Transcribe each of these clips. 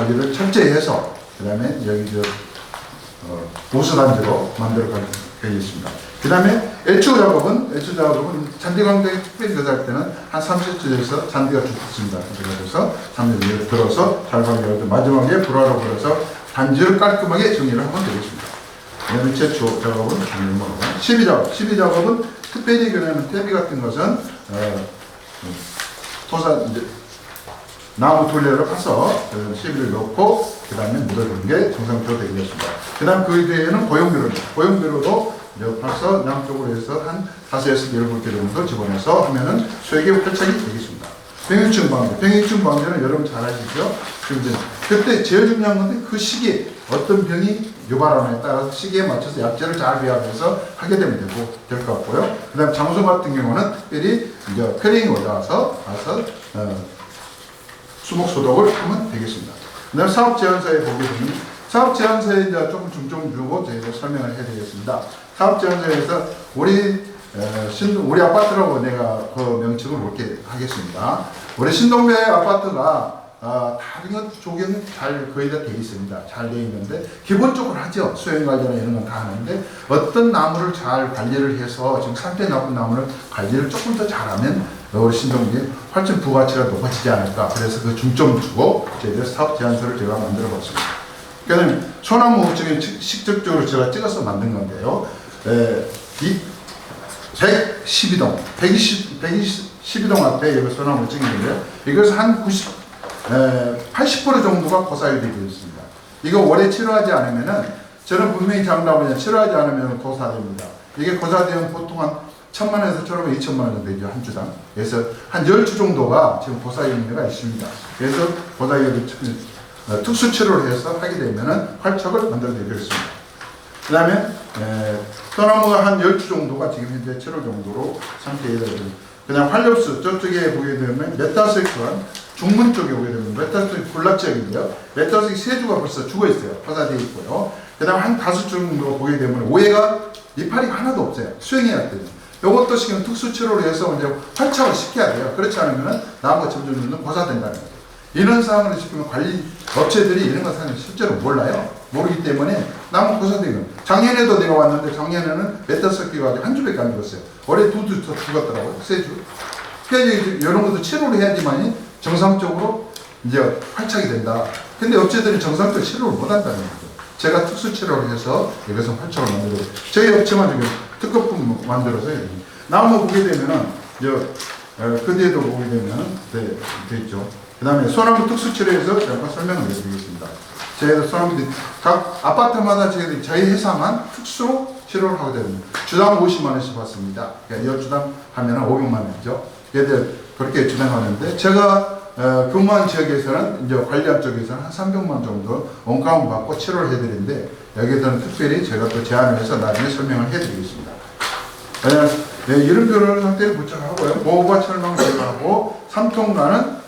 여기를 철저히 해서 그 다음에 여기 보수단지로 만들어 가겠습니다. 그 다음에 애초 작업은 잔디 광택이 특별히 들어갈 때는 한 30초에서 잔디가 죽습니다. 그래서 잔디를 들어서 잘 관리하고 마지막에 불화로 불어서 단지를 깔끔하게 정리를 하면 되겠습니다. 그 다음에 제초 작업은 12작업은 특별히 그러면 퇴비 같은 것은 나무 둘레로 파서 시비를 넣고 그 다음에 묻어주는 게 정상적으로 되겠습니다. 그 다음 그 뒤에는 고용비료도 파서 양쪽으로 해서 한 5에서 10개 정도 집어넣어서 하면은 수액이 활착이 되겠습니다. 병해충 방제는 여러분 잘 아시죠? 그때 제일 중요한 건데 그 시기에 어떤 병이 유발하느냐에 따라서 시기에 맞춰서 약재를 잘 배합해서 하게 되면 될 것 같고요. 그 다음 장소 같은 경우는 특별히 이제 크레인이 올라와서 수목 소독을 하면 되겠습니다. 그 다음 사업 제안서에 보게 되면 사업 제안서에 이제 조금 중점 주고 저희가 설명을 해드리겠습니다. 사업 제안서에서 우리 아파트라고 내가 그 명칭을 그렇게 하겠습니다. 우리 신동배 아파트가 다른 조경이 거의 다 되어 있습니다. 잘 되어 있는데 기본적으로 하죠. 수행 관리나 이런 건 다 하는데 어떤 나무를 잘 관리를 해서 지금 상태 나쁜 나무를 관리를 조금 더 잘하면 우리 신동비에 훨씬 부가치가 높아지지 않을까. 그래서 그 중점 두고 저희들 사업 제안서를 제가 만들어 봤습니다. 그다음에 소나무 우측에 직접적으로 제가 찍어서 만든 건데요. 112동, 112동 앞에 여기 소나무 우측이 있는데요. 이것은 한 80% 정도가 고사율이 되어 있습니다. 이거 올해 치료하지 않으면은 저는 분명히 장담하면 치료하지 않으면 고사됩니다. 이게 고사되면 보통 한 1,000만원에서 1,500, 2,000만원 정도 되죠. 한 주당. 그래서 한 10주 정도가 지금 고사율이 있습니다. 그래서 고사율이 특수 치료를 해서 하게 되면은 활착을 만들어 드리겠습니다. 그 다음에 소나무가 한 10주 정도가 지금 현재 7월 정도로 상태에 되어있습니다. 그냥 활력수 저쪽에 보게 되면 메타섹스한 중문 쪽에 보게 되면 메타섹 군락지역인데요. 메타섹 3주가 벌써 죽어 있어요. 파사되어 있고요. 그 다음 한 5주 정도 보게 되면 오해가 이파리가 하나도 없어요. 수행해야 돼요. 이것도 지금 특수 치료를 해서 이제 활착을 시켜야 돼요. 그렇지 않으면 나무가 점점 고사된다는 거예요. 이런 상황을 시키면 관리 업체들이 이런 것 사실 실제로 몰라요. 모르기 때문에 나무 고사되고 작년에도 내가 왔는데 작년에는 메타석기가 한 주밖에 안 죽었어요. 올해 2주 더 죽었더라고요. 3주. 그러니까 이런 것도 치료를 해야지만이 정상적으로 이제 활착이 된다. 근데 업체들이 정상적으로 치료를 못 한다는 거죠. 제가 특수 치료를 해서 이것은 활착을 만들고 저희 업체만 지금 특허품 만들어서 나무 보게 되면은 그 뒤에도 보게 되면 돼 있죠. 그 다음에 소나무 특수 치료에서 제가 설명을 드리겠습니다. 저희가 소나무 각 아파트마다 저희 회사만 특수 치료를 하게 됩니다. 주당 50만 원씩 받습니다. 그러니까 10주당 하면 500만 원이죠. 얘들 그렇게 진행하는데 제가 근무한 지역에서는 이제 관리한 쪽에서는 한 300만 원 정도 원가원 받고 치료를 해드리는데 여기에서는 특별히 제가 또 제안을 해서 나중에 설명을 해드리겠습니다. 이름표를 상태를 부착하고요. 모호가 철망 제거하고 3통간은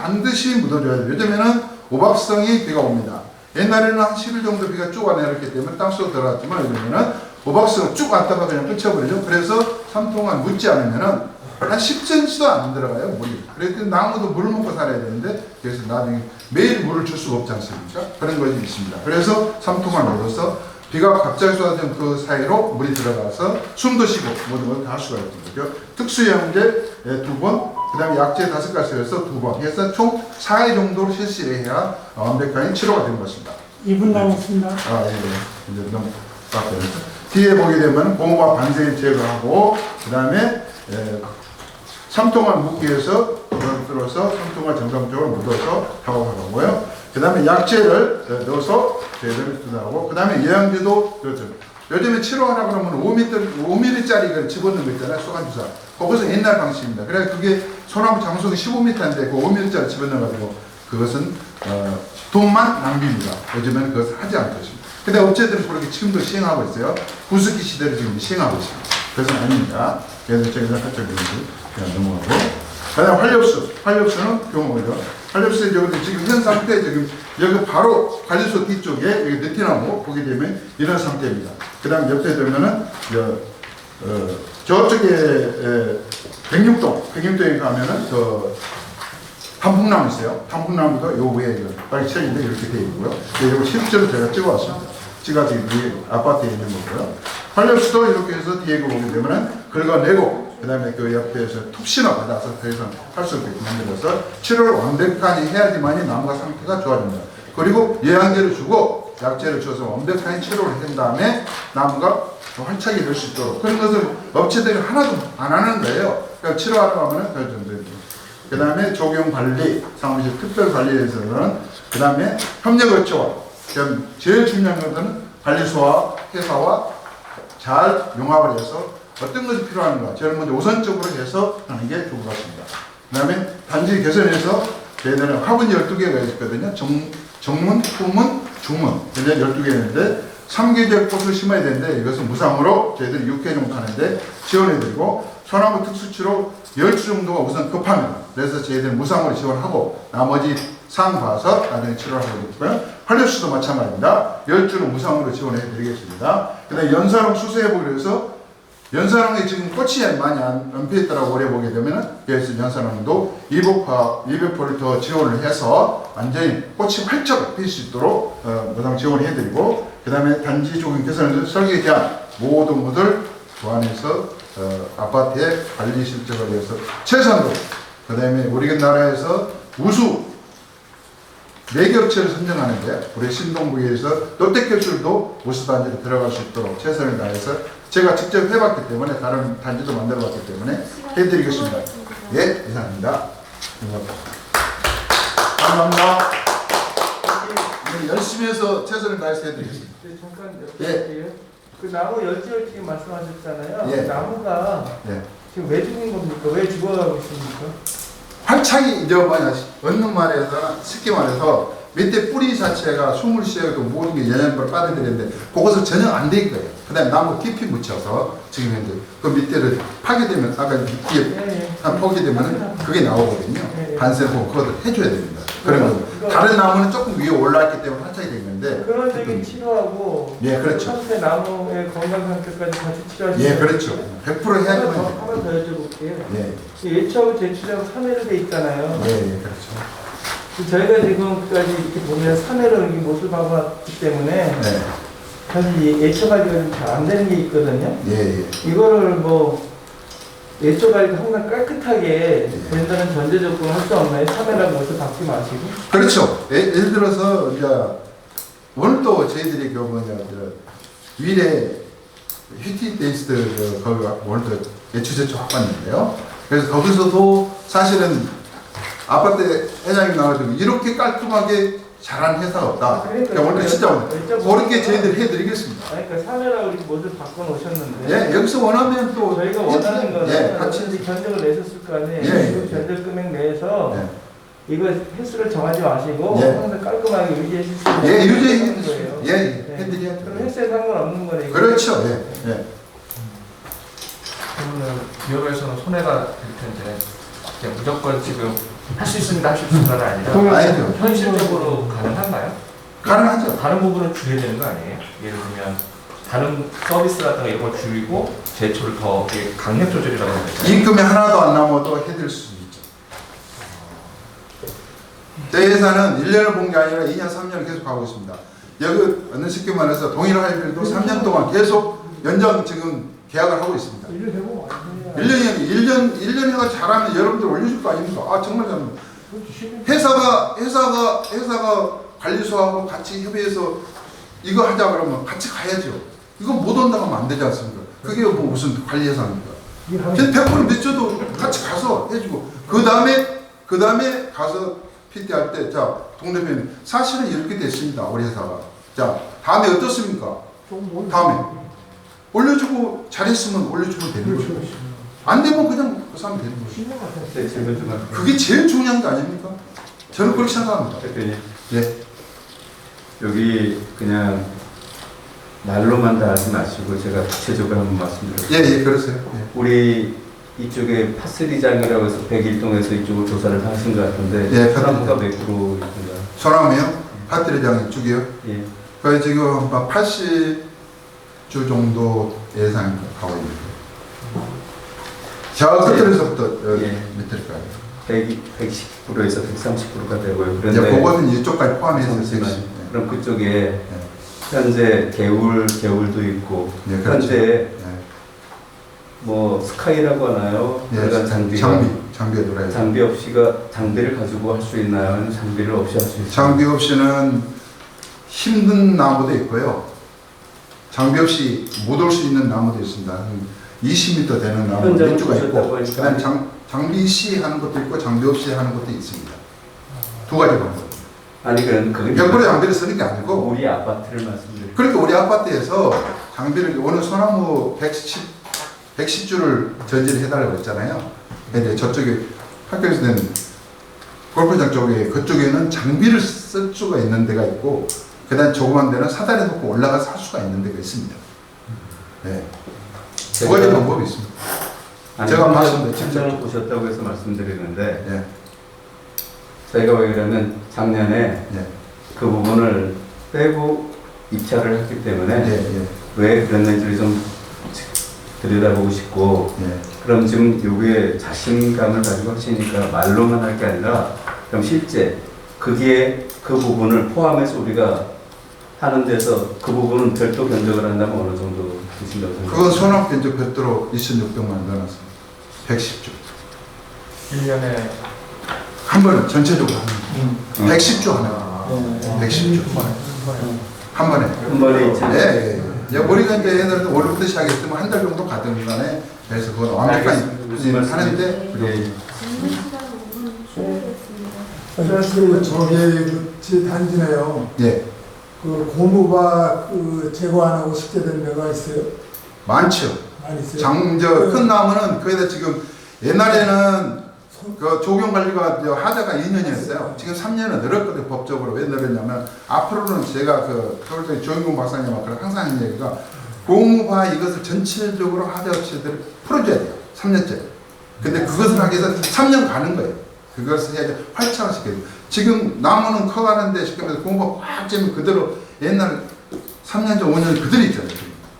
반드시 묻어줘야 돼요. 요즘에는 오박성이 비가 옵니다. 옛날에는 한 10일 정도 비가 쭉 안 내렸기 때문에 땅속으로 들어갔지만 요즘에는 오박성을 쭉 왔다가 그냥 끝쳐버리죠. 그래서 3통간 묻지 않으면은 한 10cm도 안 들어가요, 물이. 그래서 나무도 물을 먹고 살아야 되는데, 그래서 나중에 매일 물을 줄 수가 없지 않습니까? 그런 것이 있습니다. 그래서 3통간 넣어서 비가 갑자기 쏟아지는 그 사이로 물이 들어가서 숨도 쉬고 모든 걸 다 할 수가 있는 거죠. 특수영제 2번, 그 다음에 약제 5가지에서 2번 해서 총 4회 정도로 실시해야 완벽한 치료가 되는 것입니다. 2분 남았습니다. 이제 너무 딱 되면서. 뒤에 보게 되면 고무와 반생을 제거하고, 그 다음에 3통간 묻기 위해서 들어서 3통간 정상적으로 묻어서 작업하고요. 그 다음에 약재를 넣어서 제대로 쓰다고. 그 다음에 예양제도 그렇죠. 요즘에 치료하라 그러면 5mm짜리 집어넣는 거 있잖아요. 소간주사. 그것은 옛날 방식입니다. 그래 그게 소나무 장속이 15m인데 그 5mm짜리 집어넣어가지고 그것은 돈만 낭비입니다. 요즘에는 그것을 하지 않고 있습니다. 근데 업체들은 그렇게 지금도 시행하고 있어요. 구스키 시대를 지금 시행하고 있습니다. 그것은 아닙니다. 그래서 저희가 그쪽에 그냥 넘어가고. 그다음 활력수는 경우죠. 활력수 지금 현 상태 지금 여기 바로 관리소 뒤쪽에 여기 느티나무 보게 되면 이런 상태입니다. 그다음 옆에 되면은 저쪽에 백육동에 가면은 단풍나무 있어요. 단풍나무도 요 위에 빨리 칠인데 이렇게 되어 있고요. 이거 실제로 제가 찍어왔습니다. 찍어서 이 아파트에 있는 거고요. 활력수도 이렇게 해서 뒤에 보게 되면은 긁어내고 그다음에 그 옆에서 툭신을 받아서 더 이상 할 수 없게 만들어서 치료를 완벽하게 해야지만이 나무가 상태가 좋아집니다. 그리고 예양제를 주고 약제를 줘서 완벽하게 치료를 한 다음에 나무가 활착이 될 수 있도록 그런 것을 업체들이 하나도 안 하는 거예요. 그러니까 치료하러 가면은 그 정도. 그 다음에 적용 관리, 사무실 특별 관리에서는 그 다음에 협력업체와 제일 중요한 것은 관리소와 회사와 잘 융합을 해서 어떤 것이 필요한가 제일 먼저 우선적으로 해서 하는 게 좋을 것 같습니다. 그 다음에 단지 개선해서 저희들은 화분 12개가 있거든요. 정문, 후문, 중문 이제 12개 있는데 3계절 꽃을 심어야 되는데 이것은 무상으로 저희들이 6회 정도 하는데 지원해드리고 소나무 특수치로 10주 정도가 우선 급합니다. 그래서 저희들은 무상으로 지원하고 나머지 상 봐서 나중에 치료를 하고 있고요. 활력수도 마찬가지입니다. 10주는 무상으로 지원해드리겠습니다. 그 다음에 연산홍 수세해보기로 해서 연산홍에 지금 꽃이 많이 안 피었다고 오래 보게 되면은 그래서 연산홍도 200%를 더 지원을 해서 완전히 꽃이 활짝 필 수 있도록 무상 지원해드리고 그 다음에 단지 조금 개선을 설계에 대한 모든 것을 보완해서 아파트의 관리 실적을 위해서 최선으로 그 다음에 우리나라에서 우수 4개 업체를 선정하는데 우리 신동부에서 롯데캡슐도 우수 단지로 들어갈 수 있도록 최선을 다해서 제가 직접 해봤기 때문에 다른 단지도 만들어봤기 때문에 해드리겠습니다. 예, 이상입니다. 감사합니다. 열심히 해서 최선을 다해서 해드리겠습니다. 네, 잠깐 예. 그 나무 열지를 지금 말씀하셨잖아요. 예. 나무가 예. 지금 왜 죽은 겁니까? 왜 죽어가고 있습니까? 활착이 이제 얻는 말에서 쉽게 말해서 밑에 뿌리 자체가 숨을 쉬어도 모든 게 영양분을 빨아들이는데 그것은 전혀 안 될 거예요. 그 다음에 나무 깊이 묻혀서 지금 현재 그 밑에를 파괴되면 아까 밑에 포기되면 그게 나오거든요. 반세포 그것을 해줘야 됩니다. 그러면 다른 나무는 조금 위에 올라왔기 때문에 활착이 되는데 그런 적인 치료하고 예, 그렇죠. 상태 나무의 건강 상태까지 같이 치료하시면 예, 그렇죠. 100% 해야지만 한번 더 여쭤볼게요. 예, 예초하고 제초하고 3회로 돼 있잖아요. 예, 예, 그렇죠. 저희가 지금까지 이렇게 보면 3회로 이렇게 못을 박아왔기 때문에 네. 사실 이 예초 관리가 잘 안 되는 게 있거든요. 예, 예. 이거를 뭐 예초 관리가 항상 깨끗하게 된다는 전제 조건을 할 수 없나요? 3회라고 못을 박지 마시고. 그렇죠. 예를 들어서 이제 오늘 또 저희들이 그 위례 휘티데이스트 거기 오늘 또 예추제초 학봤는데요. 그래서 거기서도 사실은 아파트 회장님 나와가지고 이렇게 깔끔하게 잘한 회사가 없다. 그러니까 오늘 진짜 그렇게 저희들이 해드리겠습니다. 그러니까 3회라고 이렇게 못을 바꿔 놓으셨는데. 예, 여기서 원하면 또 저희가 원하는 거는 예, 같이 견적을 내셨을 거 아니에요. 예, 그 견적 금액 내에서 이거 횟수를 정하지 마시고 예. 항상 깔끔하게 유지해 주시면 예, 유지해 거예요. 주시죠. 예, 해드려야죠. 그럼 횟수에 상관없는 거네요. 그렇죠. 예, 예. 그러면 기업에서는 손해가 될 텐데 그냥 무조건 지금 할 수 있습니다, 할 수 없습니다가 아니라 아니죠. 현실적으로 가능한가요? 가능하죠. 다른 부분을 줄여야 되는 거 아니에요? 예를 들면 다른 서비스라든가 이런 걸 줄이고 제초를 더 이게 강력 조절이라고 해야 될까요? 임금이 하나도 안 남아도 해드릴 수 있죠. 저희 회사는 1년을 본 게 아니라 2년, 3년을 계속 가고 있습니다. 여기 어느 쉽게 말해서 동일 하이빌도 3년 동안 계속 연장 지금 계약을 하고 있습니다. 1년 해보면 안 돼요. 1년 해가 잘하면 여러분들 올려줄 거 아닙니까? 아, 정말 잘합니다. 회사가 관리소하고 같이 협의해서 이거 하자 그러면 같이 가야죠. 이거 못 온다고 하면 안 되지 않습니까? 그게 뭐 무슨 관리회사입니까? 100% 미쳐도 같이 가서 해주고 그 다음에 가서 PT 할 때 자 동대표님 사실은 이렇게 됐습니다. 우리 회사가 자 다음에 어떻습니까? 다음에 올려주고 잘했으면 올려주면 되는 거죠. 안 되면 그냥 그 사람 되는 거죠. 그게 제일 중요한 게 아닙니까? 저는 그렇게 생각합니다. 대표님, 예. 여기 그냥 말로만 다 하지 마시고 제가 구체적으로 한번 말씀드릴게요. 예, 그러세요. 예. 우리 이쪽에 파스리장이라고 해서 101동에서 이쪽을 조사를 하신 것 같은데 예, 소나무가 몇 프로입니까? 소나무요? 파트리장 이쪽이요? 예. 거의 지금 80주 정도 예상 가고 있는 거예요. 저 끝에서부터 예. 밑에까지. 110%에서 130%가 되고요. 이제 그런데 그것은 이쪽까지 포함해서 잠시만요. 110. 그럼 그쪽에 현재 개울도 있고 네, 그렇죠. 현재 네. 뭐 스카이라고 하나요? 예, 그러니까 장비에 들어야 장비 없이가 장비를 가지고 할 수 있나요? 아니면 장비를 없이 할 수 있나요? 장비 없이는 힘든 나무도 있고요. 장비 없이 못 올 수 있는 나무도 있습니다. 한 20m 되는 나무 현장을 몇 주가 보셨다고 있고, 하니까. 그다음 장비 시 하는 것도 있고 장비 없이 하는 것도 있습니다. 두 가지 방법. 아니 그건 100% 장비를 쓰는 게 아니고, 우리 아파트를 말씀드립니다. 그러니까 우리 아파트에서 장비를 오늘 소나무 110주를 전지를 해달라고 했잖아요. 근데 저쪽에 학교에서 낸 골프장 쪽에 그쪽에는 장비를 쓸 수가 있는 데가 있고, 그다음 조그만 데는 사다리 놓고 올라가서 할 수가 있는 데가 있습니다. 네. 두 가지 방법이 있습니다. 제가 봤습니다. 직접. 현장을 보셨다고 해서 말씀드리는데 네. 저희가 왜 그러면 작년에 네. 그 부분을 빼고 입찰을 했기 때문에 네. 네. 왜 그랬는지를 좀 들여다보고 싶고, 네. 그럼 지금 요게 자신감을 가지고 하시니까 말로만 할 게 아니라 그럼 실제 그게 그 부분을 포함해서 우리가 하는 데서 그 부분은 별도 견적을 한다면 어느 정도 드신다고 생각하세요? 그건 소나무 견적 별도로 2,600만 원 넣어놨습니다. 110주. 1년에 한 번에 전체적으로 하는 110주 하나. 110주. 한 번에. 한 번에 입찰. 네, 예. 우리가 이제 옛날에 월요일부터 시작했으면 한 달 정도 가던 간에, 그래서 그건 완벽한 무슨 말씀인지. 하는데, 예. 사실 저게 그 단지네요. 예, 그 고무바 그 제거 안 하고 식재된 데가 있어요? 많죠. 많이 있어요. 큰 나무는 거기다 지금 옛날에는 그 조경 관리가 하자가 2년이었어요. 지금 3년은 늘었거든요, 법적으로. 왜 늘었냐면, 앞으로는 제가 그 서울대 조영공 박사님하고 항상 하는 얘기가, 고무바 이것을 전체적으로 하자 업체들을 풀어줘야 돼요. 3년째. 근데 그것을 하기 위해서 3년 가는 거예요. 그것을 해야 돼. 활성화시켜야 돼요. 지금 나무는 커가는데 시키면서 고무바 확 찌면 그대로 옛날 3년 전, 5년 그대로 있잖아요.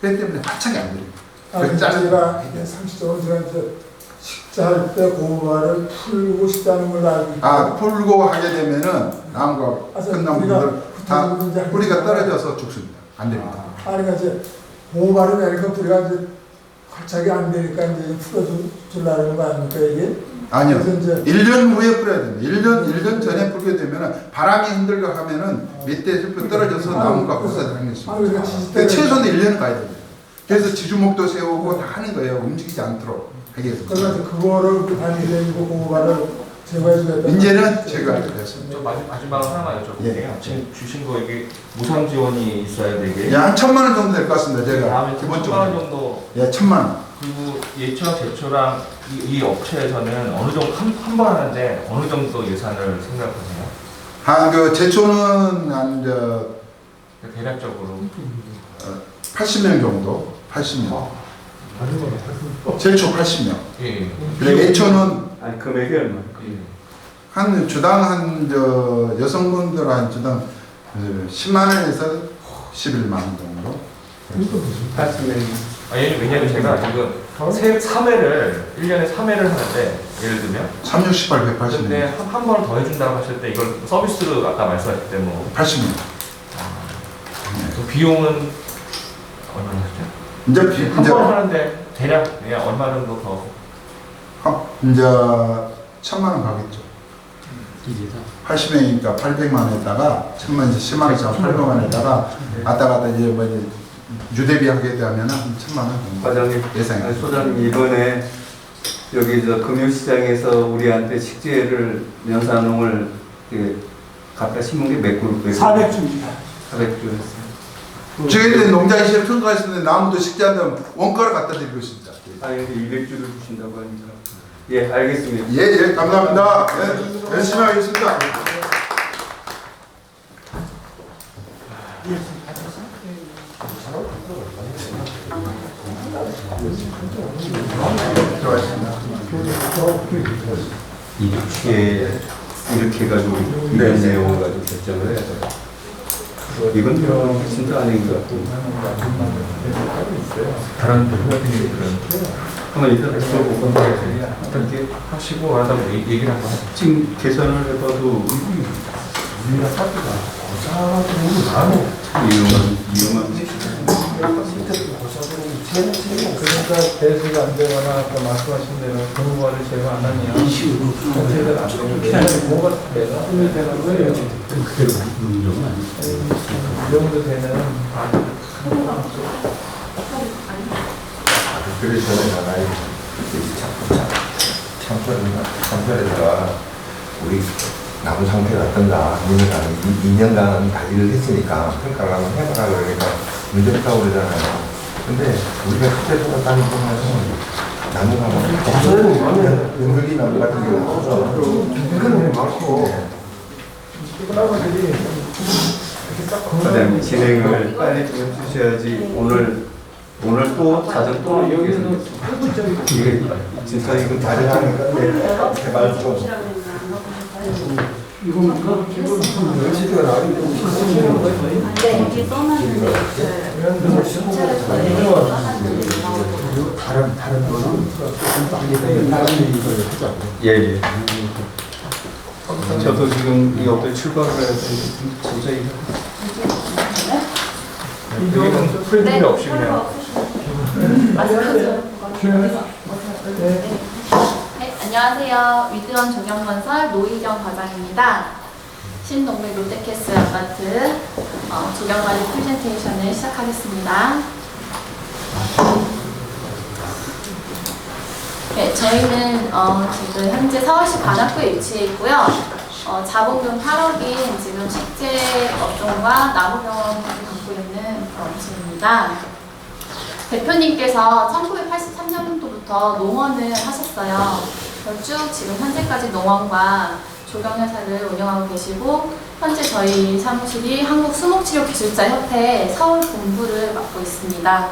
그렇기 때문에 활착이 안 돼요. 그 짜는 제가 이게 상식적으로 제가 이제 식자할 때 고무바를 풀고 싶다는 걸 알고 있고, 풀고 하게 되면은 나무가 큰 나무들 다 뿌리가 떨어져서 죽습니다. 안 됩니다. 아니 그러니까 이제 고무바를 내니까 뿌리가 이제 활착이 안 되니까 이제 풀어주려는 거 아닙니까 이게? 아니요. 그래서 이제 1년 후에 풀어야 됩니다. 1년 전에 풀게 되면은 바람이 흔들고 하면은 밑에 숲이 떨어져서 나무가 고사되는 게 있습니다. 그러니까 근데 최소한 1년은 가야 됩니다. 그래서 지주목도 세우고 다 하는 거예요. 움직이지 않도록 하기 위해서. 그래서 그거를 그 단위되고 고무바를 제거해주겠다. 이제는 제가 됐습니다. 저 마지막으로 하나만 여쭤볼게요. 예. 지금 주신 거 이게 무상 지원이 있어야 되게. 예, 한 1,000만 원 정도 될 것 같습니다. 제가 다음에 1,000만 원 기본적으로. 정도. 예, 1,000만 원. 그리고 예초랑 제초랑 이 업체에서는 어느 정도 한 번 하는데 어느 정도 예산을 생각하세요? 그 제초는 대략적으로. 80명 정도. 80명. 제초 80명. 예. 근데 예초는 아니 금액이 얼마? 한 주당 여성분들 한 주당 10만 원에서 11만 원 정도. 80명. 왜냐면 제가 지금 3회를 1년에 3회를 하는데 예를 들면 3, 6, 18, 180명. 근데 한 번을 더 해준다고 하실 때 이걸 서비스로 아까 말씀하실 때 뭐 80명. 그 비용은 얼마나 하죠? 이제 한 번 하는데 대략 그냥 얼마 정도 더? 이제 1,000만 원 가겠죠. 80명이니까 800만 원에다가 1,000만 원, 10만 원씩 800만 원에다가 갔다 이제 뭐 이제 유대비 하게 되면 한 1,000만 원 정도 과장님, 예상이. 소장님 이번에 여기 저 금융시장에서 우리한테 식재를 연산홍을 갖다 심은 게 몇 그룹? 400주입니다. 400주였어요. 저희들 농장이 제일 큰 거 있는데 나무도 식재한다면 원가를 갖다 드리고 있습니다. 아니 근데 200주를 주신다고 하니까. 예, 알겠습니다. 예, 감사합니다. 예, 열심히 하겠습니다. 이렇게 해가지고 이런 내용을 가지고 결정을 해야 돼요. 이건 진짜 아닌 것 같고. 다른 대표님들은 한번 일단 들어보고 어떻게 하시고 하다가 얘기를 한번 하죠. 지금 계산을 해봐도 그러니까 배수가 안 되거나 아까 말씀하신 대로 경우를 제가 안 하면 전체가 안 되면 뭐가 내가 힘이 되는 거예요. 그대로 운영은 아니죠. 이 정도 되는 그래서 내가 참편에다가 우리 나무 상태가 어떤가 2년간 관리를 했으니까 평가를 한번 해봐라 그러니까 문제 없다고 그러잖아요. 근데 우리가 그때 돌아다니 보면 나무가 막 은근히 나무 같은 경우는 없어. 은근히 많고 사람들이 과장님 진행을 빨리 좀 해주셔야지 오늘 또 자정 또 여기서 이게 진짜 이거 자전하니까 개발 좀 시대가 나오니까 네, 여기 써놨는데 다른 거는 다른 이걸 하자고. 예예. 저도 지금 이 어떤 출발을 해야 되는데 진짜 이거 여기는 프린트가 없이 그냥 네, 안녕하세요. 위드원 조경건설 노희경 과장입니다. 신동백 롯데캐슬 아파트 조경관리 프레젠테이션을 시작하겠습니다. 네, 저희는 지금 현재 서울시 관악구에 위치해 있고요. 자본금 8억인 지금 식재 업종과 나무병원을 갖고 있는 업체입니다. 대표님께서 1983년도부터 농원을 하셨어요. 쭉 지금 현재까지 농원과 조경회사를 운영하고 계시고 현재 저희 사무실이 한국수목치료기술자협회 서울 본부를 맡고 있습니다.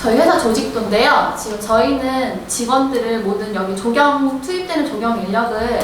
저희 회사 조직도인데요. 지금 저희는 직원들을 모든 여기 투입되는 조경 인력을